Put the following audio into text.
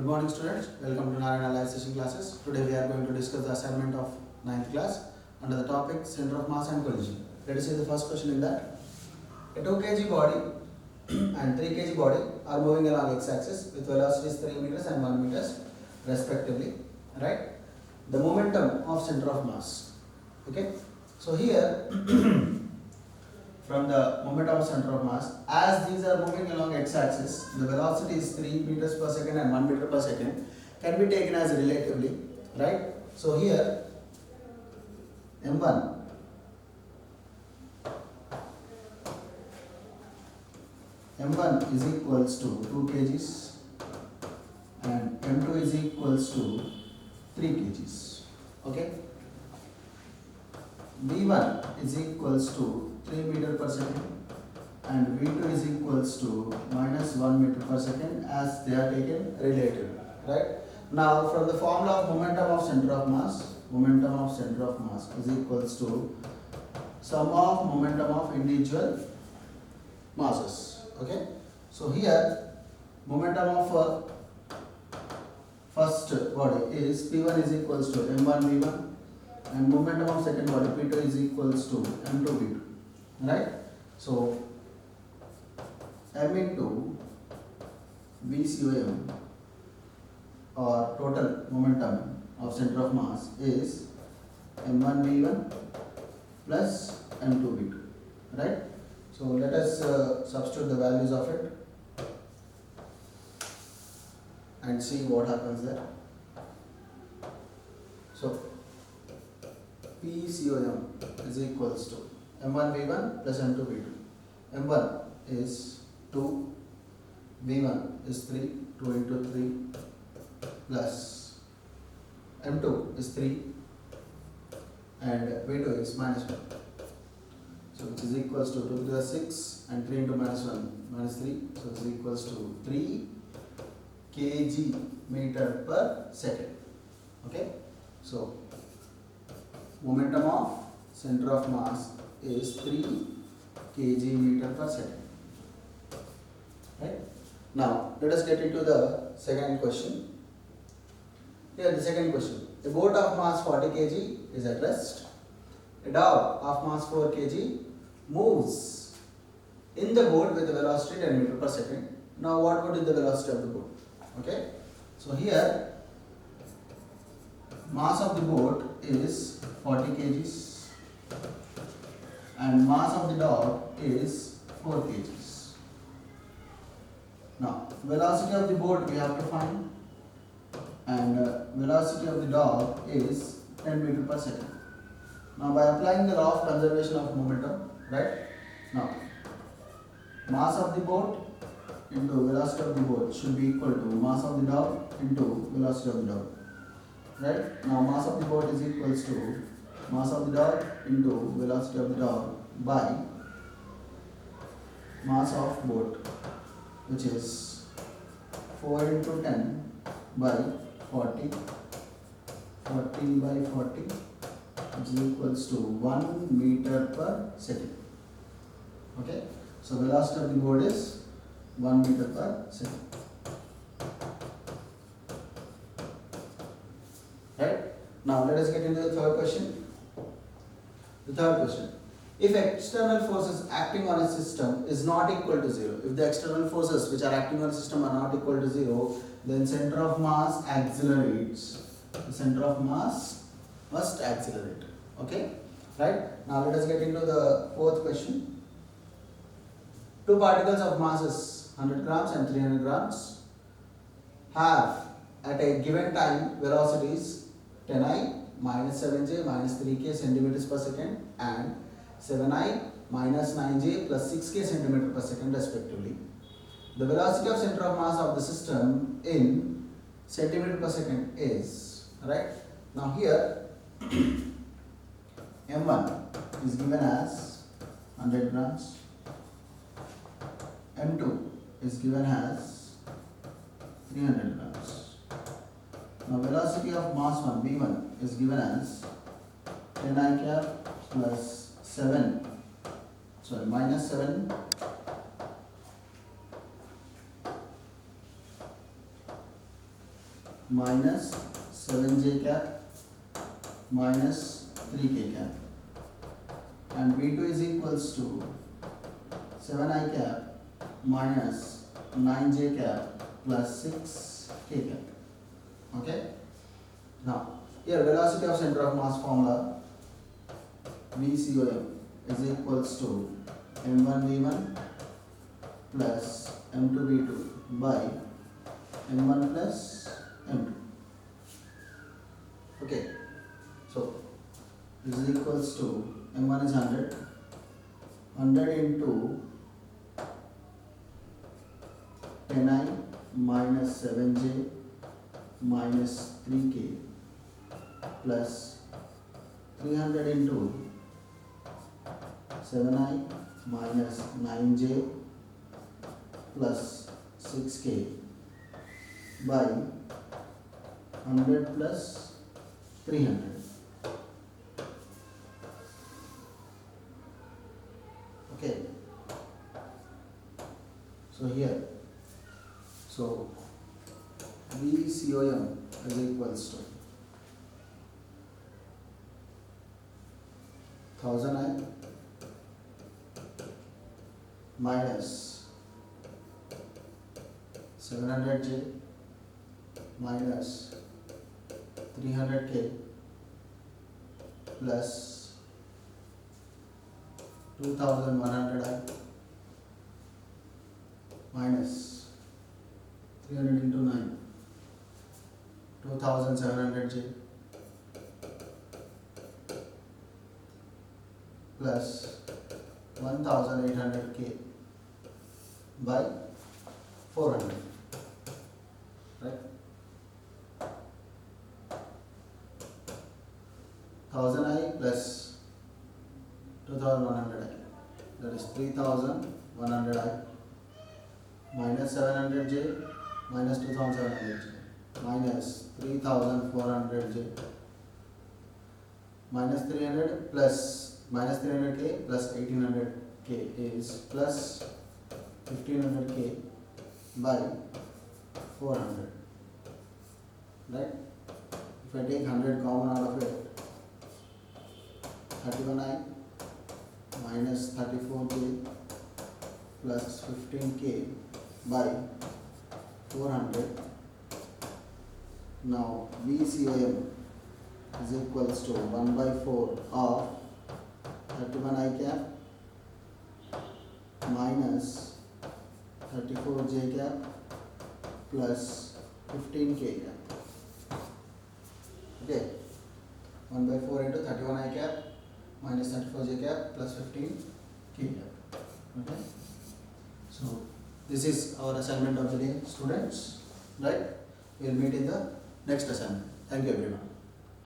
Good morning students, welcome to Narayana Live Session classes. Today we are going to discuss the assignment of 9th class under the topic Center of Mass and Collision. Let us see the first question in that. A 2 kg body and 3 kg body are moving along x-axis with velocities 3 meters and 1 meters respectively, right? The momentum of center of mass. Okay, so here from the momentum of center of mass, as these are moving along x-axis, the velocity is 3 meters per second and 1 meter per second can be taken as relatively, right? So here m1 is equals to 2 kgs and m2 is equals to 3 kgs. Okay, v1 is equals to 3 meter per second and v2 is equals to minus 1 meter per second as they are taken relative, right? Now from the formula of momentum of center of mass is equals to sum of momentum of individual masses. Okay, so here momentum of first body is P1 is equals to m1 v1 and momentum of second body P2 is equals to m2 v2, right? So m into VCOM or total momentum of center of mass is m1 v1 plus m2 v2, right? So let us substitute the values of it and see what happens there. So PCOM is equals to m1 v1 plus m2 v2. m1 is 2, v1 is 3, 2 into 3 plus m2 is 3 and v2 is minus 1. So which is equals to 2 to the 6 and 3 into minus 1 minus 3. So it is equals to 3 kg meter per second. Okay, so momentum of center of mass is 3 kg meter per second. Right? Now let us get into the second question. Here the second question. A boat of mass 40 kg is at rest. A dog of mass 4 kg moves in the boat with a velocity 10 meter per second. Now what would be the velocity of the boat? Okay, so here mass of the boat is 40 kgs and mass of the dog is 4 kgs. Now velocity of the boat we have to find and velocity of the dog is 10 meter per second. Now by applying the law of conservation of momentum, right? Now mass of the boat into velocity of the boat should be equal to mass of the dog into velocity of the dog, right? Now mass of the boat is equals to mass of the dog into velocity of the dog by mass of boat, which is 4 into 10 by 40 by 40, which is equals to 1 meter per second. Okay, so velocity of the boat is 1 meter per second. Right? Now let us get into the third question. The third question. If external forces acting on a system is not equal to 0, if the external forces which are acting on a system are not equal to 0, then center of mass accelerates. The center of mass must accelerate. Okay? Right? Now let us get into the fourth question. Two particles of masses 100 grams and 300 grams have at a given time velocities 10I minus 7j minus 3k centimeters per second and 7I minus 9j plus 6k centimeter per second respectively. The velocity of center of mass of the system in centimeter per second is, right? Now here m1 is given as 100 grams, m2 is given as 300 grams. Now velocity of mass 1 v1 is given as 10I cap plus 7 minus 7 minus 7j cap minus 3k cap, and B2 is equals to 7i cap minus 9j cap plus 6k cap. Okay. Now here velocity of center of mass formula VCOM is equals to m1 v1 plus m2 v2 by m1 plus m2. Okay, so this is equals to m1 is 100 into 10i minus 7j minus 3k plus 300 into 7i minus 9j plus 6k by 100 plus 300. Okay. So here, so VCOM is equals to 1000i minus 700j minus 300k plus 2100i minus 300 into 9, 2700j plus 1800k by 400, right? 1000i plus 2100i, that is 3100i minus 700j minus 2700j minus 3400j minus 300 plus minus 300k plus 1800k is plus 1500k by 400, right? If I take 100 common out of it, 31i minus 34k plus 15k by 400. Now VCOM is equals to 1 by 4 of 31i cap minus 34j cap plus 15k cap. Okay, 1 by 4 into 31i cap minus 34j cap plus 15k cap. Okay, so this is our assignment of the day, students, right? We will meet in the next assignment. Thank you everyone.